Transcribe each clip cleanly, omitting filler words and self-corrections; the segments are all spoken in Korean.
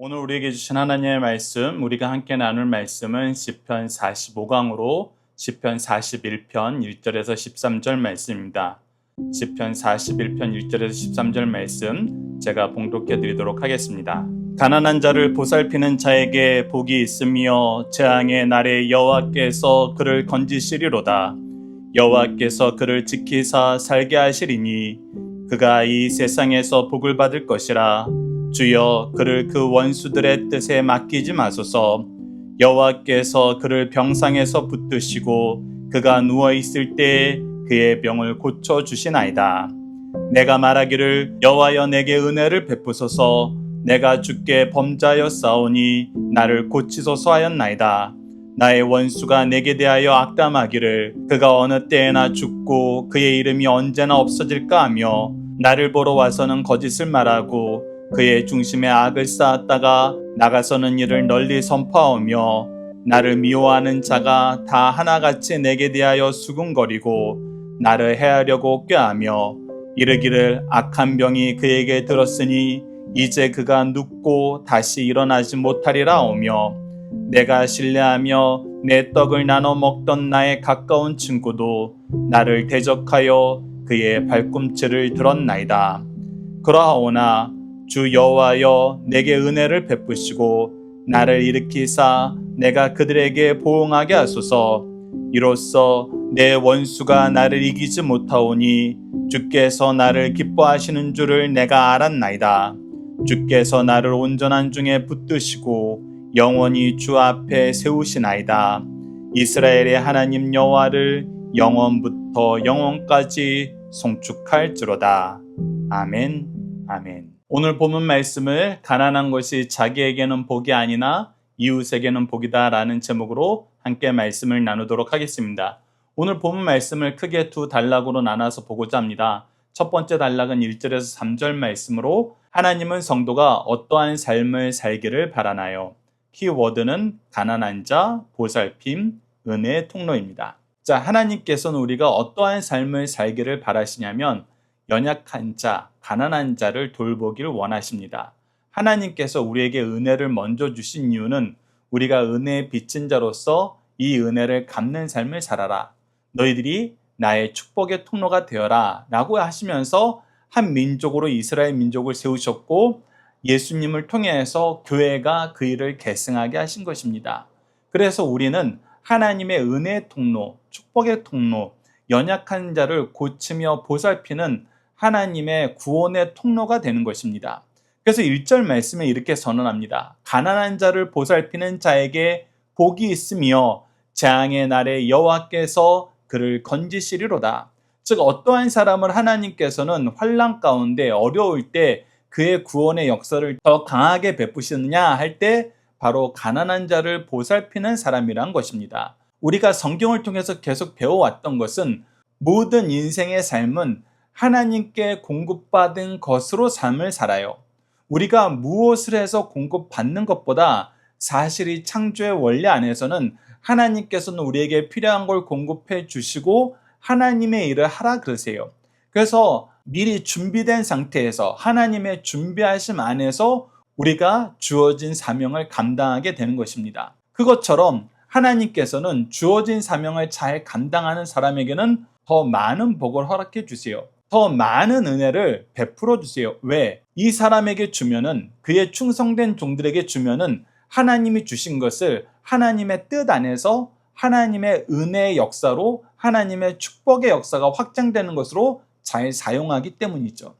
오늘 우리에게 주신 하나님의 말씀, 우리가 함께 나눌 말씀은 시편 45강으로 시편 41편 1절에서 13절 말씀입니다. 시편 41편 1절에서 13절 말씀 제가 봉독해 드리도록 하겠습니다. 가난한 자를 보살피는 자에게 복이 있으며 재앙의 날에 여호와께서 그를 건지시리로다. 여호와께서 그를 지키사 살게 하시리니 그가 이 세상에서 복을 받을 것이라. 주여 그를 그 원수들의 뜻에 맡기지 마소서. 여호와께서 그를 병상에서 붙드시고 그가 누워있을 때에 그의 병을 고쳐주시나이다. 내가 말하기를 여호와여 내게 은혜를 베푸소서. 내가 주께 범죄하였사오니 나를 고치소서 하였나이다. 나의 원수가 내게 대하여 악담하기를 그가 어느 때에나 죽고 그의 이름이 언제나 없어질까 하며 나를 보러 와서는 거짓을 말하고 그의 중심에 악을 쌓았다가 나가서는 이를 널리 선포하며 나를 미워하는 자가 다 하나같이 내게 대하여 수군거리고 나를 해하려고 꾀하며 이르기를 악한 병이 그에게 들었으니 이제 그가 눕고 다시 일어나지 못하리라 하며 내가 신뢰하며 내 떡을 나눠 먹던 나의 가까운 친구도 나를 대적하여 그의 발꿈치를 들었나이다. 그러하오나 주 여호와여 내게 은혜를 베푸시고 나를 일으키사 내가 그들에게 보응하게 하소서. 이로써 내 원수가 나를 이기지 못하오니 주께서 나를 기뻐하시는 줄을 내가 알았나이다. 주께서 나를 온전한 중에 붙드시고 영원히 주 앞에 세우시나이다. 이스라엘의 하나님 여호와를 영원부터 영원까지 송축할지로다. 아멘. 아멘. 오늘 본문 말씀을 가난한 것이 자기에게는 복이 아니나 이웃에게는 복이다 라는 제목으로 함께 말씀을 나누도록 하겠습니다. 오늘 본문 말씀을 크게 두 단락으로 나눠서 보고자 합니다. 첫 번째 단락은 1절에서 3절 말씀으로 하나님은 성도가 어떠한 삶을 살기를 바라나요? 키워드는 가난한 자, 보살핌, 은혜의 통로입니다. 자, 하나님께서는 우리가 어떠한 삶을 살기를 바라시냐면 연약한 자, 가난한 자를 돌보기를 원하십니다. 하나님께서 우리에게 은혜를 먼저 주신 이유는 우리가 은혜에 빚진 자로서 이 은혜를 갚는 삶을 살아라. 너희들이 나의 축복의 통로가 되어라 라고 하시면서 한 민족으로 이스라엘 민족을 세우셨고 예수님을 통해서 교회가 그 일을 계승하게 하신 것입니다. 그래서 우리는 하나님의 은혜의 통로, 축복의 통로, 연약한 자를 고치며 보살피는 하나님의 구원의 통로가 되는 것입니다. 그래서 1절 말씀에 이렇게 선언합니다. 가난한 자를 보살피는 자에게 복이 있으며 재앙의 날에 여호와께서 그를 건지시리로다. 즉 어떠한 사람을 하나님께서는 환난 가운데 어려울 때 그의 구원의 역사를 더 강하게 베푸시느냐 할 때 바로 가난한 자를 보살피는 사람이란 것입니다. 우리가 성경을 통해서 계속 배워왔던 것은 모든 인생의 삶은 하나님께 공급받은 것으로 삶을 살아요. 우리가 무엇을 해서 공급받는 것보다 사실 이 창조의 원리 안에서는 하나님께서는 우리에게 필요한 걸 공급해 주시고 하나님의 일을 하라 그러세요. 그래서 미리 준비된 상태에서 하나님의 준비하심 안에서 우리가 주어진 사명을 감당하게 되는 것입니다. 그것처럼 하나님께서는 주어진 사명을 잘 감당하는 사람에게는 더 많은 복을 허락해 주세요. 더 많은 은혜를 베풀어 주세요. 왜? 이 사람에게 주면은 그의 충성된 종들에게 주면은 하나님이 주신 것을 하나님의 뜻 안에서 하나님의 은혜의 역사로 하나님의 축복의 역사가 확장되는 것으로 잘 사용하기 때문이죠.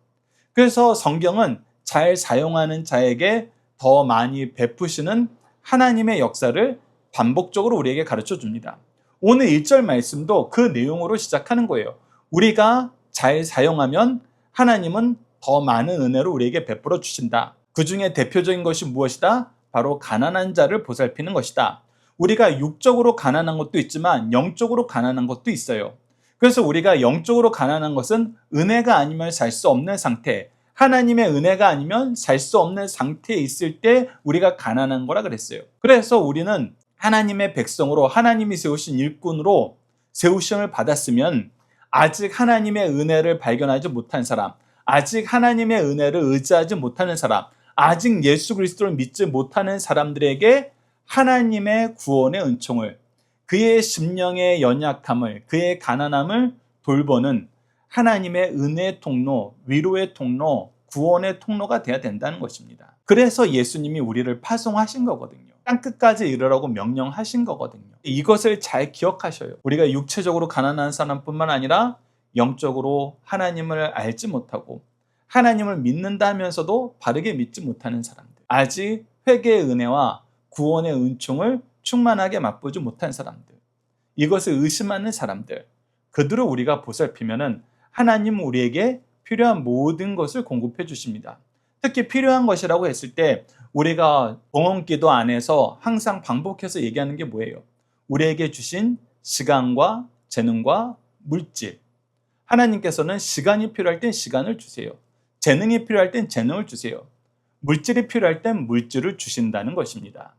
그래서 성경은 잘 사용하는 자에게 더 많이 베푸시는 하나님의 역사를 반복적으로 우리에게 가르쳐 줍니다. 오늘 1절 말씀도 그 내용으로 시작하는 거예요. 우리가 잘 사용하면 하나님은 더 많은 은혜로 우리에게 베풀어 주신다. 그 중에 대표적인 것이 무엇이다? 바로 가난한 자를 보살피는 것이다. 우리가 육적으로 가난한 것도 있지만 영적으로 가난한 것도 있어요. 그래서 우리가 영적으로 가난한 것은 은혜가 아니면 살 수 없는 상태, 하나님의 은혜가 아니면 살 수 없는 상태에 있을 때 우리가 가난한 거라 그랬어요. 그래서 우리는 하나님의 백성으로 하나님이 세우신 일꾼으로 세우심을 받았으면 아직 하나님의 은혜를 발견하지 못한 사람, 아직 하나님의 은혜를 의지하지 못하는 사람, 아직 예수 그리스도를 믿지 못하는 사람들에게 하나님의 구원의 은총을, 그의 심령의 연약함을, 그의 가난함을 돌보는 하나님의 은혜의 통로, 위로의 통로, 구원의 통로가 돼야 된다는 것입니다. 그래서 예수님이 우리를 파송하신 거거든요. 땅끝까지 이르라고 명령하신 거거든요. 이것을 잘 기억하셔요. 우리가 육체적으로 가난한 사람뿐만 아니라 영적으로 하나님을 알지 못하고 하나님을 믿는다 하면서도 바르게 믿지 못하는 사람들, 아직 회개의 은혜와 구원의 은총을 충만하게 맛보지 못한 사람들, 이것을 의심하는 사람들, 그들을 우리가 보살피면은 하나님은 우리에게 필요한 모든 것을 공급해 주십니다. 특히 필요한 것이라고 했을 때 우리가 봉헌기도 안에서 항상 반복해서 얘기하는 게 뭐예요? 우리에게 주신 시간과 재능과 물질. 하나님께서는 시간이 필요할 땐 시간을 주세요. 재능이 필요할 땐 재능을 주세요. 물질이 필요할 땐 물질을 주신다는 것입니다.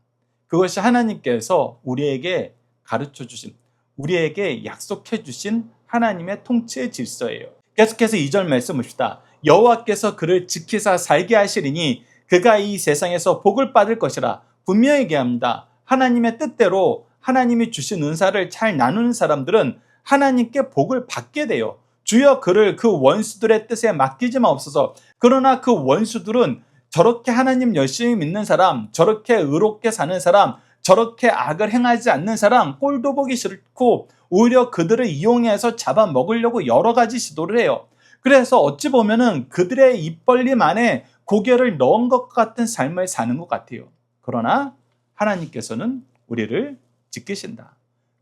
그것이 하나님께서 우리에게 가르쳐 주신, 우리에게 약속해 주신 하나님의 통치의 질서예요. 계속해서 2절 말씀 봅시다. 여호와께서 그를 지키사 살게 하시리니 그가 이 세상에서 복을 받을 것이라. 분명히 얘기합니다. 하나님의 뜻대로 하나님이 주신 은사를 잘 나누는 사람들은 하나님께 복을 받게 돼요. 주여 그를 그 원수들의 뜻에 맡기지 마옵소서. 그러나 그 원수들은 저렇게 하나님 열심히 믿는 사람, 저렇게 의롭게 사는 사람, 저렇게 악을 행하지 않는 사람 꼴도 보기 싫고 오히려 그들을 이용해서 잡아먹으려고 여러 가지 시도를 해요. 그래서 어찌 보면은 그들의 입 벌림 안에 고개를 넣은 것 같은 삶을 사는 것 같아요. 그러나 하나님께서는 우리를 지키신다.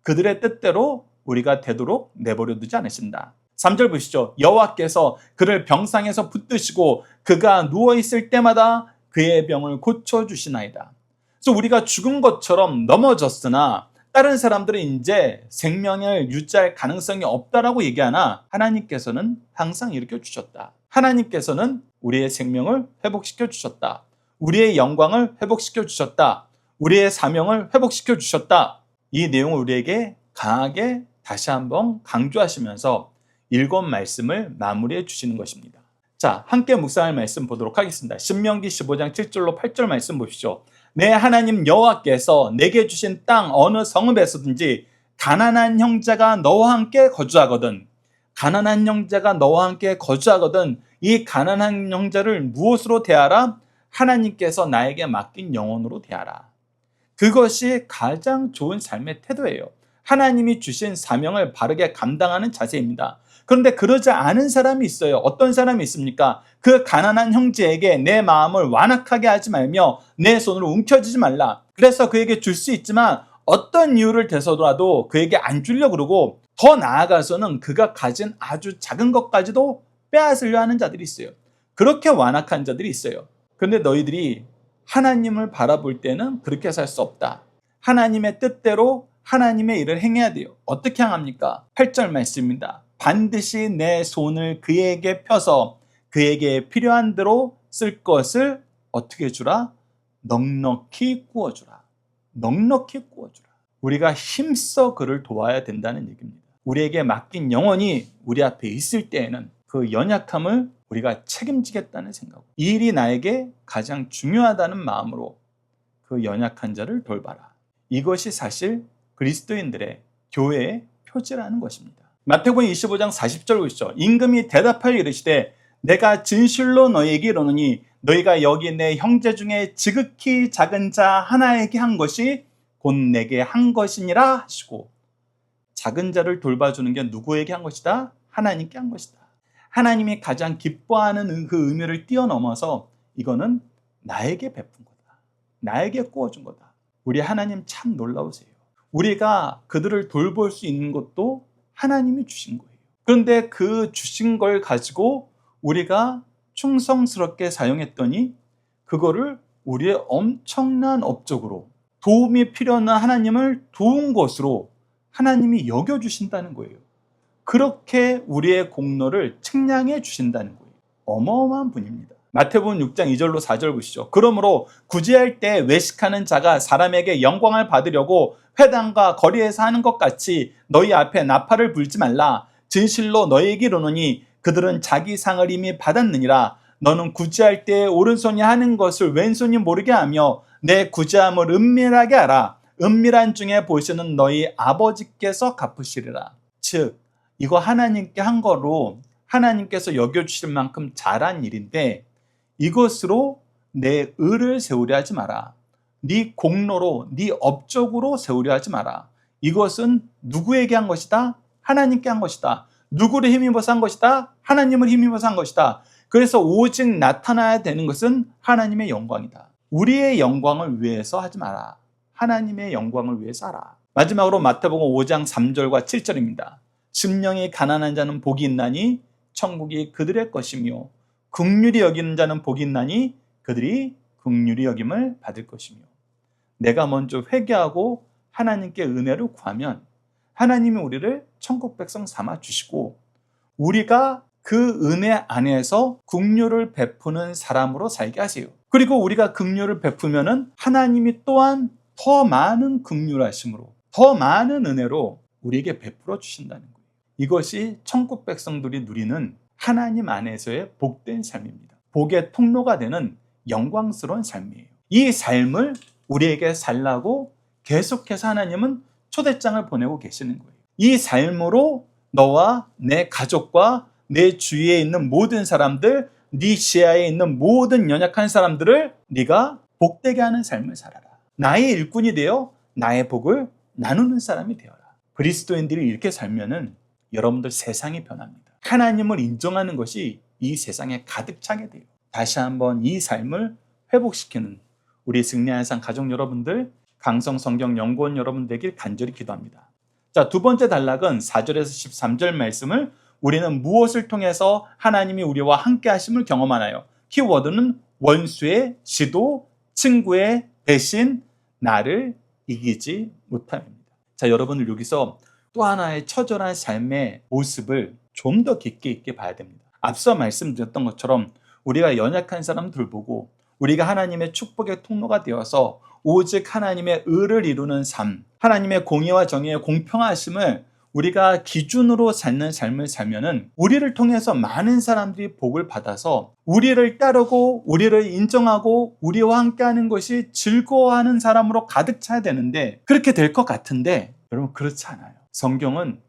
그들의 뜻대로 우리가 되도록 내버려 두지 않으신다. 3절 보시죠. 여호와께서 그를 병상에서 붙드시고 그가 누워있을 때마다 그의 병을 고쳐주시나이다. 그래서 우리가 죽은 것처럼 넘어졌으나 다른 사람들은 이제 생명을 유지할 가능성이 없다라고 얘기하나 하나님께서는 항상 일으켜 주셨다. 하나님께서는 우리의 생명을 회복시켜 주셨다. 우리의 영광을 회복시켜 주셨다. 우리의 사명을 회복시켜 주셨다. 이 내용을 우리에게 강하게 다시 한번 강조하시면서 7 말씀을 마무리해 주시는 것입니다. 자, 함께 묵상할 말씀 보도록 하겠습니다. 신명기 15장 7절로 8절 말씀 보십시오. 내 하나님 여호와께서 내게 주신 땅 어느 성읍에서든지 가난한 형제가 너와 함께 거주하거든, 가난한 형제가 너와 함께 거주하거든 이 가난한 형제를 무엇으로 대하라? 하나님께서 나에게 맡긴 영혼으로 대하라. 그것이 가장 좋은 삶의 태도예요. 하나님이 주신 사명을 바르게 감당하는 자세입니다. 그런데 그러지 않은 사람이 있어요. 어떤 사람이 있습니까? 그 가난한 형제에게 내 마음을 완악하게 하지 말며 내 손을 움켜쥐지 말라. 그래서 그에게 줄 수 있지만 어떤 이유를 대서라도 그에게 안 주려고 그러고 더 나아가서는 그가 가진 아주 작은 것까지도 빼앗으려 하는 자들이 있어요. 그렇게 완악한 자들이 있어요. 그런데 너희들이 하나님을 바라볼 때는 그렇게 살 수 없다. 하나님의 뜻대로 하나님의 일을 행해야 돼요. 어떻게 행합니까? 8절 말씀입니다. 반드시 내 손을 그에게 펴서 그에게 필요한 대로 쓸 것을 어떻게 주라? 넉넉히 구워주라. 넉넉히 구워주라. 우리가 힘써 그를 도와야 된다는 얘기입니다. 우리에게 맡긴 영혼이 우리 앞에 있을 때에는 그 연약함을 우리가 책임지겠다는 생각, 이 일이 나에게 가장 중요하다는 마음으로 그 연약한 자를 돌봐라. 이것이 사실 그리스도인들의 교회의 표지라는 것입니다. 마태복음 25장 40절 보시죠. 임금이 대답하여 이르시되 내가 진실로 너희에게 이르노니 너희가 여기 내 형제 중에 지극히 작은 자 하나에게 한 것이 곧 내게 한 것이니라 하시고, 작은 자를 돌봐주는 게 누구에게 한 것이다? 하나님께 한 것이다. 하나님이 가장 기뻐하는 그 의미를 뛰어넘어서 이거는 나에게 베푼 거다. 나에게 구워준 거다. 우리 하나님 참 놀라우세요. 우리가 그들을 돌볼 수 있는 것도 하나님이 주신 거예요. 그런데 그 주신 걸 가지고 우리가 충성스럽게 사용했더니 그거를 우리의 엄청난 업적으로, 도움이 필요한 하나님을 도운 것으로 하나님이 여겨주신다는 거예요. 그렇게 우리의 공로를 측량해 주신다는 거예요. 어마어마한 분입니다. 마태복음 6장 2절로 4절 보시죠. 그러므로 구제할 때 외식하는 자가 사람에게 영광을 받으려고 회당과 거리에서 하는 것 같이 너희 앞에 나팔을 불지 말라. 진실로 너희에게 이르노니 그들은 자기 상을 이미 받았느니라. 너는 구제할 때 오른손이 하는 것을 왼손이 모르게 하며 내 구제함을 은밀하게 하라. 은밀한 중에 보시는 너희 아버지께서 갚으시리라. 즉 이거 하나님께 한 거로 하나님께서 여겨주실 만큼 잘한 일인데 이것으로 내 의를 세우려 하지 마라. 네 공로로 네 업적으로 세우려 하지 마라. 이것은 누구에게 한 것이다? 하나님께 한 것이다. 누구를 힘입어서 한 것이다? 하나님을 힘입어서 한 것이다. 그래서 오직 나타나야 되는 것은 하나님의 영광이다. 우리의 영광을 위해서 하지 마라. 하나님의 영광을 위해서 하라. 마지막으로 마태복음 5장 3절과 7절입니다. 심령이 가난한 자는 복이 있나니 천국이 그들의 것이며 긍휼히 여기는 자는 복이 있나니 그들이 긍휼히 여김을 받을 것이며. 내가 먼저 회개하고 하나님께 은혜를 구하면 하나님이 우리를 천국 백성 삼아 주시고 우리가 그 은혜 안에서 긍휼을 베푸는 사람으로 살게 하세요. 그리고 우리가 긍휼을 베푸면은 하나님이 또한 더 많은 긍휼하심으로 더 많은 은혜로 우리에게 베풀어 주신다는 거예요. 이것이 천국 백성들이 누리는 하나님 안에서의 복된 삶입니다. 복의 통로가 되는 영광스러운 삶이에요. 이 삶을 우리에게 살라고 계속해서 하나님은 초대장을 보내고 계시는 거예요. 이 삶으로 너와 내 가족과 내 주위에 있는 모든 사람들, 네 시야에 있는 모든 연약한 사람들을 네가 복되게 하는 삶을 살아라. 나의 일꾼이 되어 나의 복을 나누는 사람이 되어라. 그리스도인들이 이렇게 살면은 여러분들 세상이 변합니다. 하나님을 인정하는 것이 이 세상에 가득 차게 돼요. 다시 한번 이 삶을 회복시키는 우리 승리한 상 가족 여러분들, 강성성경연구원 여러분 되길 간절히 기도합니다. 자, 두 번째 단락은 4절에서 13절 말씀을 우리는 무엇을 통해서 하나님이 우리와 함께 하심을 경험하나요? 키워드는 원수의 시도, 친구의 배신, 나를 이기지 못함입니다. 자, 여러분들 여기서 또 하나의 처절한 삶의 모습을 좀 더 깊게 있게 봐야 됩니다. 앞서 말씀드렸던 것처럼 우리가 연약한 사람들 보고 우리가 하나님의 축복의 통로가 되어서 오직 하나님의 의를 이루는 삶, 하나님의 공의와 정의의 공평하심을 우리가 기준으로 살는 삶을 살면은 우리를 통해서 많은 사람들이 복을 받아서 우리를 따르고 우리를 인정하고 우리와 함께하는 것이 즐거워하는 사람으로 가득 차야 되는데 그렇게 될 것 같은데 여러분 그렇지 않아요. 성경은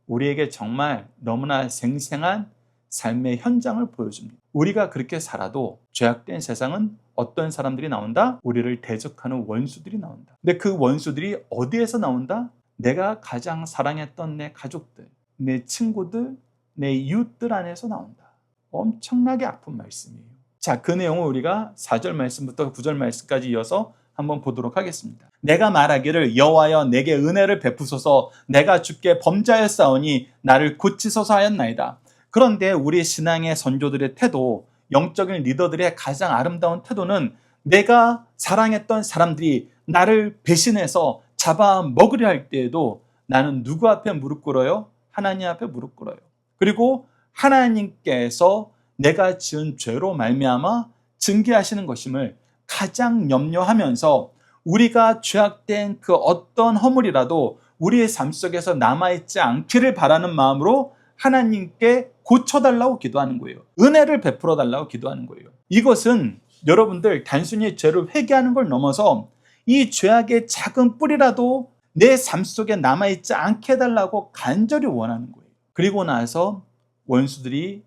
우리에게 정말 너무나 생생한 삶의 현장을 보여줍니다. 우리가 그렇게 살아도 죄악된 세상은 어떤 사람들이 나온다? 우리를 대적하는 원수들이 나온다. 근데 그 원수들이 어디에서 나온다? 내가 가장 사랑했던 내 가족들, 내 친구들, 내 이웃들 안에서 나온다. 엄청나게 아픈 말씀이에요. 자, 그 내용을 우리가 4절 말씀부터 9절 말씀까지 이어서 한번 보도록 하겠습니다. 내가 말하기를 여호와여 내게 은혜를 베푸소서 내가 주께 범죄하였사오니 나를 고치소서 하였나이다. 그런데 우리 신앙의 선조들의 태도, 영적인 리더들의 가장 아름다운 태도는 내가 사랑했던 사람들이 나를 배신해서 잡아먹으려 할 때에도 나는 누구 앞에 무릎 꿇어요? 하나님 앞에 무릎 꿇어요. 그리고 하나님께서 내가 지은 죄로 말미암아 징계하시는 것임을 가장 염려하면서 우리가 죄악된 그 어떤 허물이라도 우리의 삶 속에서 남아있지 않기를 바라는 마음으로 하나님께 고쳐달라고 기도하는 거예요. 은혜를 베풀어 달라고 기도하는 거예요. 이것은 여러분들 단순히 죄를 회개하는 걸 넘어서 이 죄악의 작은 뿌리라도 내 삶 속에 남아있지 않게 해달라고 간절히 원하는 거예요. 그리고 나서 원수들이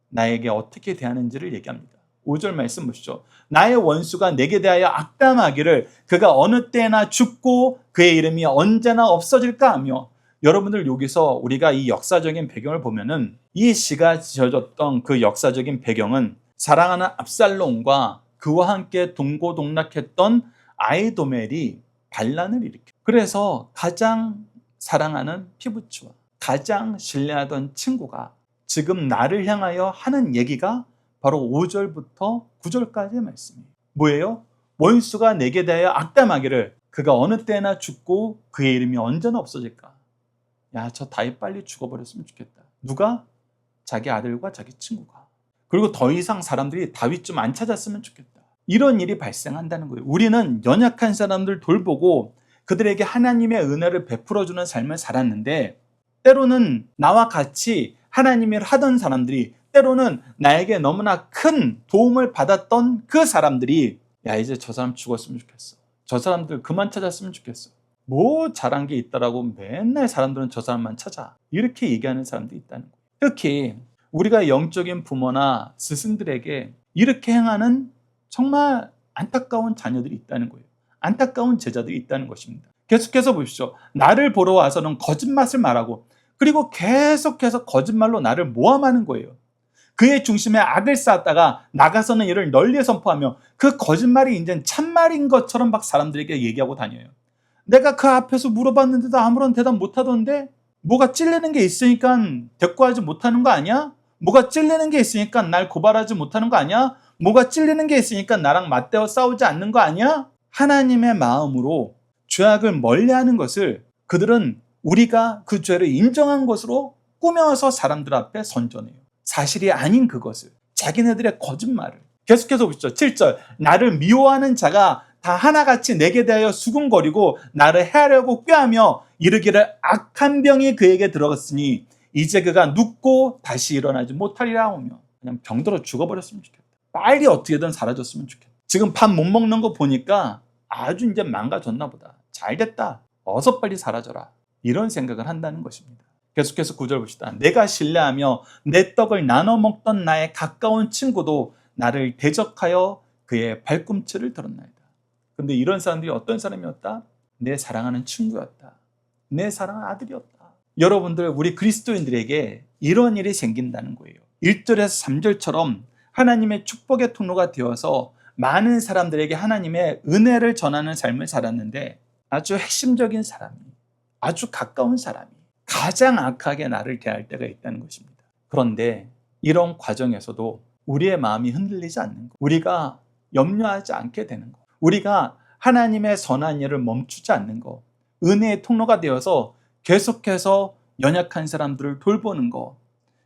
나에게 어떻게 대하는지를 얘기합니다. 5절 말씀 보시죠. 나의 원수가 내게 대하여 악담하기를 그가 어느 때나 죽고 그의 이름이 언제나 없어질까 하며. 여러분들 여기서 우리가 이 역사적인 배경을 보면은 이 시가 지어졌던 그 역사적인 배경은 사랑하는 압살롬과 그와 함께 동고동락했던 아히도멜이 반란을 일으켜. 그래서 가장 사랑하는 피부치와 가장 신뢰하던 친구가 지금 나를 향하여 하는 얘기가 바로 5절부터 9절까지의 말씀이에요. 뭐예요? 원수가 내게 대하여 악담하기를 그가 어느 때나 죽고 그의 이름이 언제나 없어질까. 야, 저 다윗 빨리 죽어버렸으면 좋겠다. 누가? 자기 아들과 자기 친구가. 그리고 더 이상 사람들이 다윗 좀 안 찾았으면 좋겠다. 이런 일이 발생한다는 거예요. 우리는 연약한 사람들 돌보고 그들에게 하나님의 은혜를 베풀어주는 삶을 살았는데 때로는 나와 같이 하나님의 일을 하던 사람들이 때로는 나에게 너무나 큰 도움을 받았던 그 사람들이 야 이제 저 사람 죽었으면 좋겠어. 저 사람들 그만 찾았으면 좋겠어. 뭐 잘한 게 있다라고 맨날 사람들은 저 사람만 찾아. 이렇게 얘기하는 사람들이 있다는 거예요. 특히 우리가 영적인 부모나 스승들에게 이렇게 행하는 정말 안타까운 자녀들이 있다는 거예요. 안타까운 제자들이 있다는 것입니다. 계속해서 보십시오. 나를 보러 와서는 거짓말을 말하고 그리고 계속해서 거짓말로 나를 모함하는 거예요. 그의 중심에 악을 쌓았다가 나가서는 이를 널리 선포하며 그 거짓말이 이제 참말인 것처럼 막 사람들에게 얘기하고 다녀요. 내가 그 앞에서 물어봤는데도 아무런 대답 못하던데 뭐가 찔리는 게 있으니까 대꾸하지 못하는 거 아니야? 뭐가 찔리는 게 있으니까 날 고발하지 못하는 거 아니야? 뭐가 찔리는 게 있으니까 나랑 맞대어 싸우지 않는 거 아니야? 하나님의 마음으로 죄악을 멀리하는 것을 그들은 우리가 그 죄를 인정한 것으로 꾸며서 사람들 앞에 선전해요. 사실이 아닌 그것을, 자기네들의 거짓말을. 계속해서 보시죠. 7절 나를 미워하는 자가 다 하나같이 내게 대하여 수군거리고 나를 해하려고 꾀하며 이르기를 악한 병이 그에게 들어갔으니 이제 그가 눕고 다시 일어나지 못하리라 하며 그냥 병들어 죽어버렸으면 좋겠다. 빨리 어떻게든 사라졌으면 좋겠다. 지금 밥 못 먹는 거 보니까 아주 이제 망가졌나 보다. 잘됐다. 어서 빨리 사라져라. 이런 생각을 한다는 것입니다. 계속해서 9절 봅시다. 내가 신뢰하며 내 떡을 나눠 먹던 나의 가까운 친구도 나를 대적하여 그의 발꿈치를 들었나이다. 근데 이런 사람들이 어떤 사람이었다? 내 사랑하는 친구였다. 내 사랑하는 아들이었다. 여러분들 우리 그리스도인들에게 이런 일이 생긴다는 거예요. 1절에서 3절처럼 하나님의 축복의 통로가 되어서 많은 사람들에게 하나님의 은혜를 전하는 삶을 살았는데 아주 핵심적인 사람이, 아주 가까운 사람이 가장 악하게 나를 대할 때가 있다는 것입니다. 그런데 이런 과정에서도 우리의 마음이 흔들리지 않는 것, 우리가 염려하지 않게 되는 것, 우리가 하나님의 선한 일을 멈추지 않는 것, 은혜의 통로가 되어서 계속해서 연약한 사람들을 돌보는 것,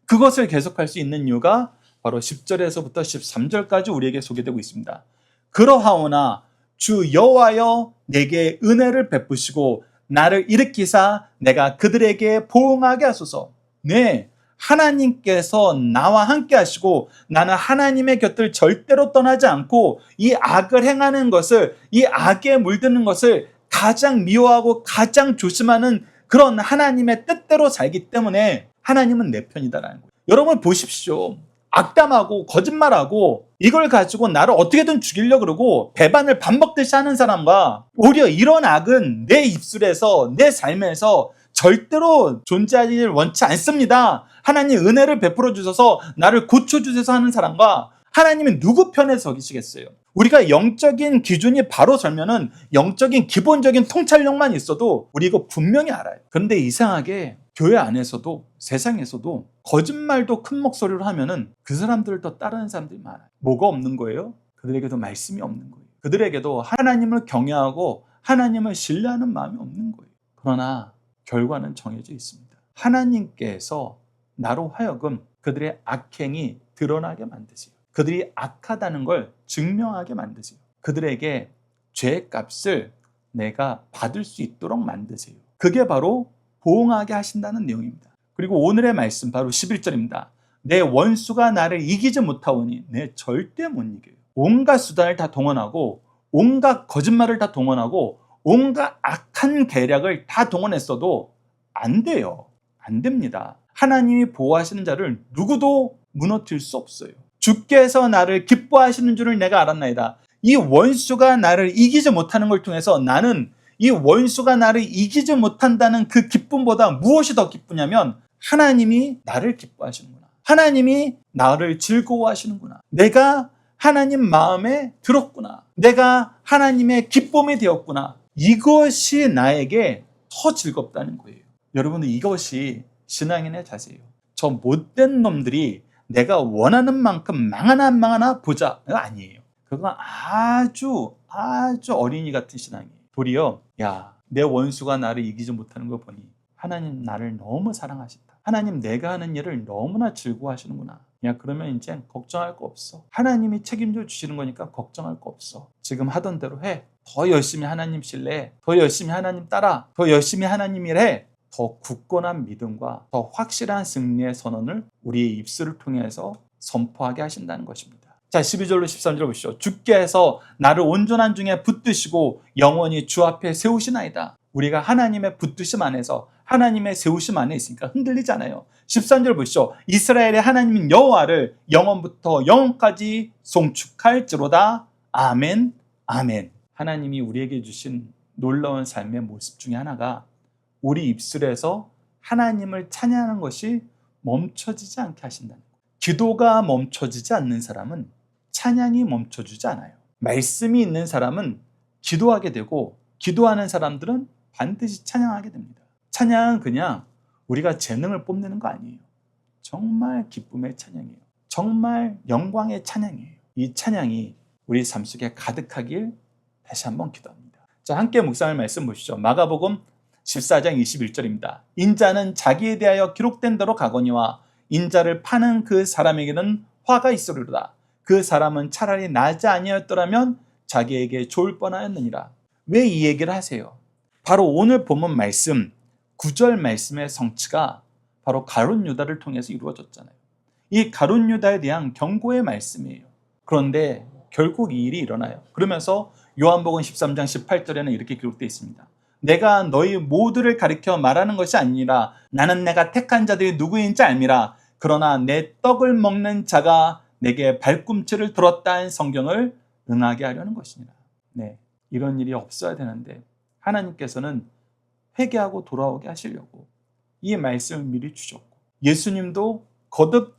그것을 계속할 수 있는 이유가 바로 10절에서부터 13절까지 우리에게 소개되고 있습니다. 그러하오나 주 여호와여 내게 은혜를 베푸시고 나를 일으키사 내가 그들에게 보응하게 하소서. 네, 하나님께서 나와 함께 하시고 나는 하나님의 곁을 절대로 떠나지 않고 이 악을 행하는 것을, 이 악에 물드는 것을 가장 미워하고 가장 조심하는 그런 하나님의 뜻대로 살기 때문에 하나님은 내 편이다라는 거예요. 여러분 보십시오. 악담하고 거짓말하고 이걸 가지고 나를 어떻게든 죽이려고 그러고 배반을 밥 먹듯이 하는 사람과 오히려 이런 악은 내 입술에서 내 삶에서 절대로 존재하기를 원치 않습니다. 하나님 은혜를 베풀어 주셔서 나를 고쳐주셔서 하는 사람과 하나님은 누구 편에 서기시겠어요? 우리가 영적인 기준이 바로 설면은 영적인 기본적인 통찰력만 있어도 우리 이거 분명히 알아요. 그런데 이상하게 교회 안에서도 세상에서도 거짓말도 큰 목소리로 하면은 그 사람들을 더 따르는 사람들이 많아요. 뭐가 없는 거예요? 그들에게도 말씀이 없는 거예요. 그들에게도 하나님을 경외하고 하나님을 신뢰하는 마음이 없는 거예요. 그러나 결과는 정해져 있습니다. 하나님께서 나로 하여금 그들의 악행이 드러나게 만드세요. 그들이 악하다는 걸 증명하게 만드세요. 그들에게 죄의 값을 내가 받을 수 있도록 만드세요. 그게 바로 보응하게 하신다는 내용입니다. 그리고 오늘의 말씀 바로 11절입니다. 내 원수가 나를 이기지 못하오니 내 절대 못 이겨요. 온갖 수단을 다 동원하고 온갖 거짓말을 다 동원하고 온갖 악한 계략을 다 동원했어도 안 돼요. 안 됩니다. 하나님이 보호하시는 자를 누구도 무너뜨릴 수 없어요. 주께서 나를 기뻐하시는 줄을 내가 알았나이다. 이 원수가 나를 이기지 못하는 걸 통해서 나는 이 원수가 나를 이기지 못한다는 그 기쁨보다 무엇이 더 기쁘냐면 하나님이 나를 기뻐하시는구나. 하나님이 나를 즐거워하시는구나. 내가 하나님 마음에 들었구나. 내가 하나님의 기쁨이 되었구나. 이것이 나에게 더 즐겁다는 거예요. 여러분들 이것이 신앙인의 자세예요. 저 못된 놈들이 내가 원하는 만큼 망하나 안 망하나 보자. 그거 아니에요. 그건 아주 어린이 같은 신앙이에요. 도리어 야, 내 원수가 나를 이기지 못하는 거 보니 하나님 나를 너무 사랑하신다. 하나님 내가 하는 일을 너무나 즐거워하시는구나. 야, 그러면 이제 걱정할 거 없어. 하나님이 책임져 주시는 거니까 걱정할 거 없어. 지금 하던 대로 해. 더 열심히 하나님 신뢰해. 더 열심히 하나님 따라. 더 열심히 하나님 일해. 더 굳건한 믿음과 더 확실한 승리의 선언을 우리의 입술을 통해서 선포하게 하신다는 것입니다. 자, 12절로 13절 보시죠. 주께서 나를 온전한 중에 붙드시고 영원히 주 앞에 세우시나이다. 우리가 하나님의 붙드심 안에서 하나님의 세우심 안에 있으니까 흔들리지 않아요. 13절 보시죠. 이스라엘의 하나님인 여호와를 영원부터 영원까지 송축할지로다. 아멘, 아멘. 하나님이 우리에게 주신 놀라운 삶의 모습 중에 하나가 우리 입술에서 하나님을 찬양하는 것이 멈춰지지 않게 하신다는 거예요. 기도가 멈춰지지 않는 사람은 찬양이 멈춰지지 않아요. 말씀이 있는 사람은 기도하게 되고 기도하는 사람들은 반드시 찬양하게 됩니다. 찬양은 그냥 우리가 재능을 뽐내는 거 아니에요. 정말 기쁨의 찬양이에요. 정말 영광의 찬양이에요. 이 찬양이 우리 삶 속에 가득하길 다시 한번 기도합니다. 자, 함께 묵상할 말씀 보시죠. 마가복음 14장 21절입니다. 인자는 자기에 대하여 기록된 대로 가거니와 인자를 파는 그 사람에게는 화가 있으리로다. 그 사람은 차라리 나지 아니었더라면 자기에게 좋을 뻔하였느니라. 왜 이 얘기를 하세요? 바로 오늘 본문 말씀 9절 말씀의 성취가 바로 가룟 유다를 통해서 이루어졌잖아요. 이 가룟 유다에 대한 경고의 말씀이에요. 그런데 결국 이 일이 일어나요. 그러면서 요한복음 13장 18절에는 이렇게 기록되어 있습니다. 내가 너희 모두를 가리켜 말하는 것이 아니라 나는 내가 택한 자들이 누구인지 알미라. 그러나 내 떡을 먹는 자가 내게 발꿈치를 들었다는 성경을 응하게 하려는 것이니라. 네, 이런 일이 없어야 되는데 하나님께서는 회개하고 돌아오게 하시려고 이 말씀을 미리 주셨고 예수님도 거듭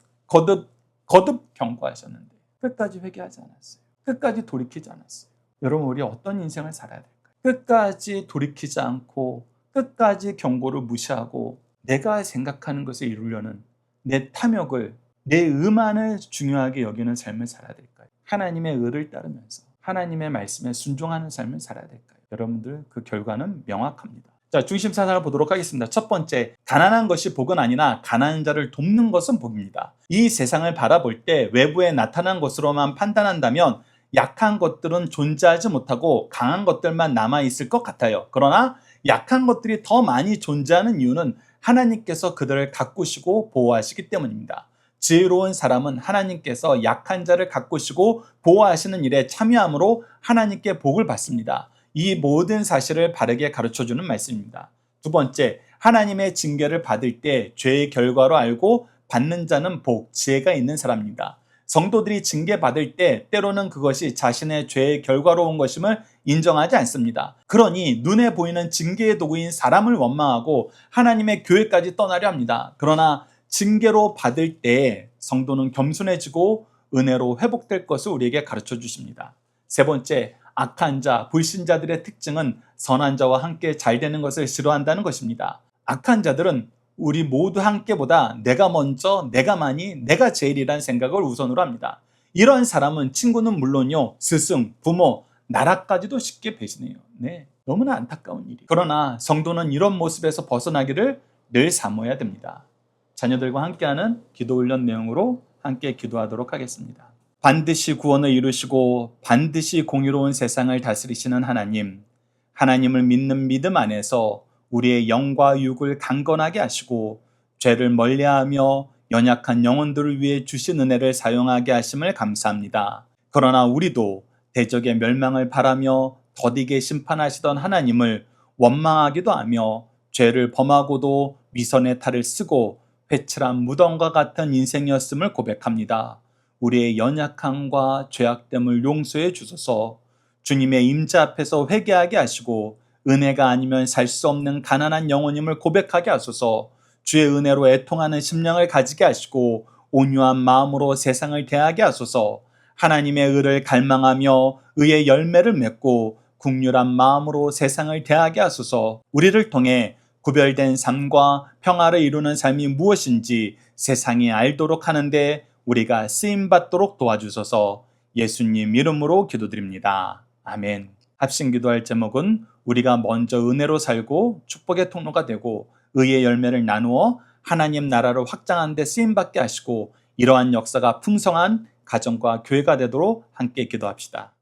경고하셨는데 끝까지 회개하지 않았어요. 끝까지 돌이키지 않았어요. 여러분, 우리 어떤 인생을 살아야 될까요? 끝까지 돌이키지 않고 끝까지 경고를 무시하고 내가 생각하는 것을 이루려는 내 탐욕을, 내 의만을 중요하게 여기는 삶을 살아야 될까요? 하나님의 의를 따르면서 하나님의 말씀에 순종하는 삶을 살아야 될까요? 여러분들, 그 결과는 명확합니다. 자, 중심 사상을 보도록 하겠습니다. 첫 번째, 가난한 것이 복은 아니나 가난한 자를 돕는 것은 복입니다. 이 세상을 바라볼 때 외부에 나타난 것으로만 판단한다면 약한 것들은 존재하지 못하고 강한 것들만 남아있을 것 같아요. 그러나 약한 것들이 더 많이 존재하는 이유는 하나님께서 그들을 가꾸시고 보호하시기 때문입니다. 지혜로운 사람은 하나님께서 약한 자를 가꾸시고 보호하시는 일에 참여함으로 하나님께 복을 받습니다. 이 모든 사실을 바르게 가르쳐주는 말씀입니다. 두 번째, 하나님의 징계를 받을 때 죄의 결과로 알고 받는 자는 복, 지혜가 있는 사람입니다. 성도들이 징계받을 때 때로는 그것이 자신의 죄의 결과로 온 것임을 인정하지 않습니다. 그러니 눈에 보이는 징계의 도구인 사람을 원망하고 하나님의 교회까지 떠나려 합니다. 그러나 징계로 받을 때 성도는 겸손해지고 은혜로 회복될 것을 우리에게 가르쳐 주십니다. 세 번째, 악한 자, 불신자들의 특징은 선한 자와 함께 잘 되는 것을 싫어한다는 것입니다. 악한 자들은 우리 모두 함께보다 내가 먼저, 내가 많이, 내가 제일이라는 생각을 우선으로 합니다. 이런 사람은 친구는 물론요, 스승, 부모, 나라까지도 쉽게 배신해요. 네, 너무나 안타까운 일이. 그러나 성도는 이런 모습에서 벗어나기를 늘 사모해야 됩니다. 자녀들과 함께하는 기도 훈련 내용으로 함께 기도하도록 하겠습니다. 반드시 구원을 이루시고 반드시 공의로운 세상을 다스리시는 하나님, 하나님을 믿는 믿음 안에서 우리의 영과 육을 강건하게 하시고 죄를 멀리하며 연약한 영혼들을 위해 주신 은혜를 사용하게 하심을 감사합니다. 그러나 우리도 대적의 멸망을 바라며 더디게 심판하시던 하나님을 원망하기도 하며 죄를 범하고도 위선의 탈을 쓰고 회칠한 무덤과 같은 인생이었음을 고백합니다. 우리의 연약함과 죄악됨을 용서해 주소서. 주님의 임재 앞에서 회개하게 하시고 은혜가 아니면 살 수 없는 가난한 영혼임을 고백하게 하소서. 주의 은혜로 애통하는 심령을 가지게 하시고 온유한 마음으로 세상을 대하게 하소서. 하나님의 의를 갈망하며 의의 열매를 맺고 국률한 마음으로 세상을 대하게 하소서. 우리를 통해 구별된 삶과 평화를 이루는 삶이 무엇인지 세상이 알도록 하는데 우리가 쓰임받도록 도와주소서. 예수님 이름으로 기도드립니다. 아멘. 합심기도할 제목은 우리가 먼저 은혜로 살고 축복의 통로가 되고 의의 열매를 나누어 하나님 나라를 확장하는 데 쓰임받게 하시고 이러한 역사가 풍성한 가정과 교회가 되도록 함께 기도합시다.